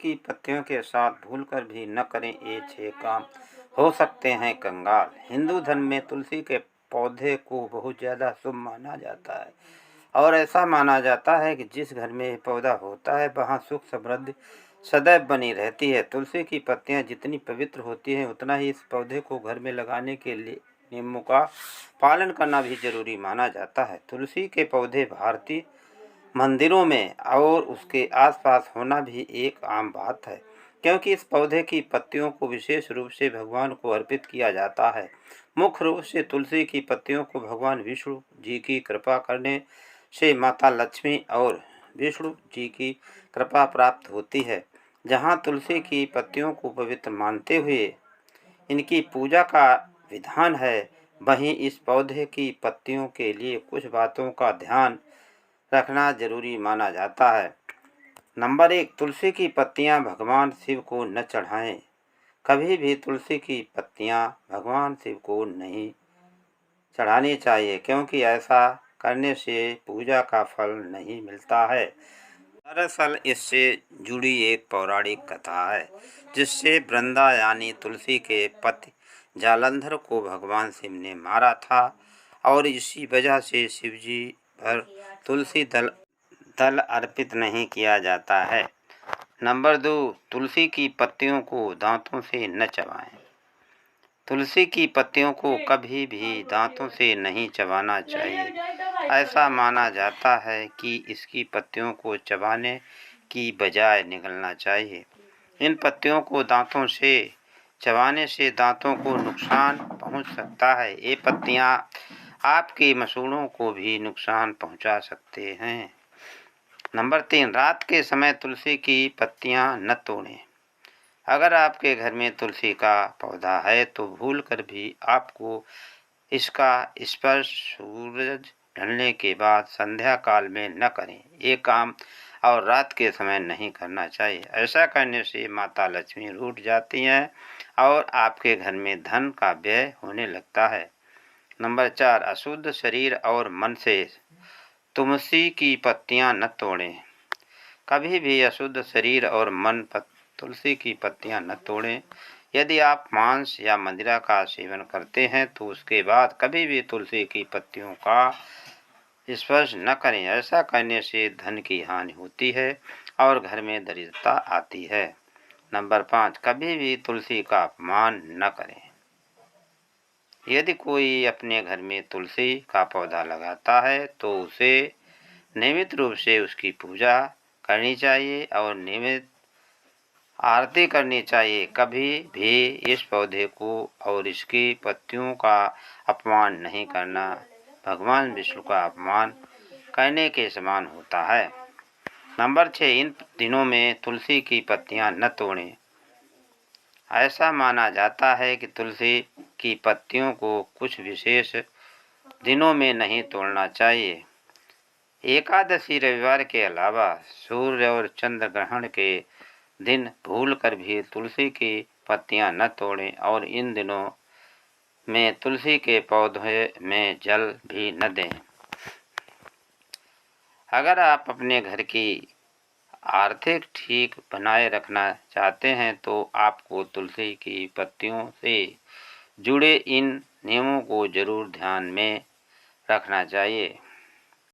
की पत्तियों के साथ भूलकर भी न करें, ये 6 काम हो सकते हैं कंगाल। हिंदू धर्म में तुलसी के पौधे को बहुत ज़्यादा शुभ माना जाता है और ऐसा माना जाता है कि जिस घर में यह पौधा होता है वहाँ सुख समृद्धि सदैव बनी रहती है। तुलसी की पत्तियाँ जितनी पवित्र होती हैं उतना ही इस पौधे को घर में लगाने के लिए नियमों का पालन करना भी जरूरी माना जाता है। तुलसी के पौधे भारतीय मंदिरों में और उसके आसपास होना भी एक आम बात है, क्योंकि इस पौधे की पत्तियों को विशेष रूप से भगवान को अर्पित किया जाता है। मुख्य रूप से तुलसी की पत्तियों को भगवान विष्णु जी की कृपा करने से माता लक्ष्मी और विष्णु जी की कृपा प्राप्त होती है। जहाँ तुलसी की पत्तियों को पवित्र मानते हुए इनकी पूजा का विधान है, वहीं इस पौधे की पत्तियों के लिए कुछ बातों का ध्यान रखना जरूरी माना जाता है। नंबर 1, तुलसी की पत्तियां भगवान शिव को न चढ़ाएं। कभी भी तुलसी की पत्तियां भगवान शिव को नहीं चढ़ानी चाहिए, क्योंकि ऐसा करने से पूजा का फल नहीं मिलता है। दरअसल इससे जुड़ी एक पौराणिक कथा है, जिससे वृंदा यानी तुलसी के पति जालंधर को भगवान शिव ने मारा था और इसी वजह से शिवजी पर तुलसी दल अर्पित नहीं किया जाता है। नंबर 2, तुलसी की पत्तियों को दांतों से न चबाएं। तुलसी की पत्तियों को कभी भी दांतों से नहीं चबाना चाहिए। ऐसा माना जाता है कि इसकी पत्तियों को चबाने की बजाय निगलना चाहिए। इन पत्तियों को दांतों से चबाने से दांतों को नुकसान पहुंच सकता है। ये पत्तियां आपके मसूड़ों को भी नुकसान पहुंचा सकते हैं। नंबर 3, रात के समय तुलसी की पत्तियां न तोड़ें। अगर आपके घर में तुलसी का पौधा है तो भूलकर भी आपको इसका स्पर्श सूरज ढलने के बाद संध्या काल में न करें। ये काम और रात के समय नहीं करना चाहिए। ऐसा करने से माता लक्ष्मी रूठ जाती हैं और आपके घर में धन का व्यय होने लगता है। नंबर 4, अशुद्ध शरीर और मन से तुलसी की पत्तियां न तोड़ें। कभी भी अशुद्ध शरीर और मन पर तुलसी की पत्तियां न तोड़ें। यदि आप मांस या मदिरा का सेवन करते हैं तो उसके बाद कभी भी तुलसी की पत्तियों का स्पर्श न करें। ऐसा करने से धन की हानि होती है और घर में दरिद्रता आती है। नंबर 5, कभी भी तुलसी का अपमान न करें। यदि कोई अपने घर में तुलसी का पौधा लगाता है तो उसे नियमित रूप से उसकी पूजा करनी चाहिए और नियमित आरती करनी चाहिए। कभी भी इस पौधे को और इसकी पत्तियों का अपमान नहीं करना भगवान विष्णु का अपमान करने के समान होता है। नंबर 6, इन दिनों में तुलसी की पत्तियां न तोड़ें। ऐसा माना जाता है कि तुलसी की पत्तियों को कुछ विशेष दिनों में नहीं तोड़ना चाहिए। एकादशी, रविवार के अलावा सूर्य और चंद्र ग्रहण के दिन भूलकर भी तुलसी की पत्तियां न तोड़ें और इन दिनों में तुलसी के पौधे में जल भी न दें। अगर आप अपने घर की आर्थिक ठीक बनाए रखना चाहते हैं तो आपको तुलसी की पत्तियों से जुड़े इन नियमों को जरूर ध्यान में रखना चाहिए।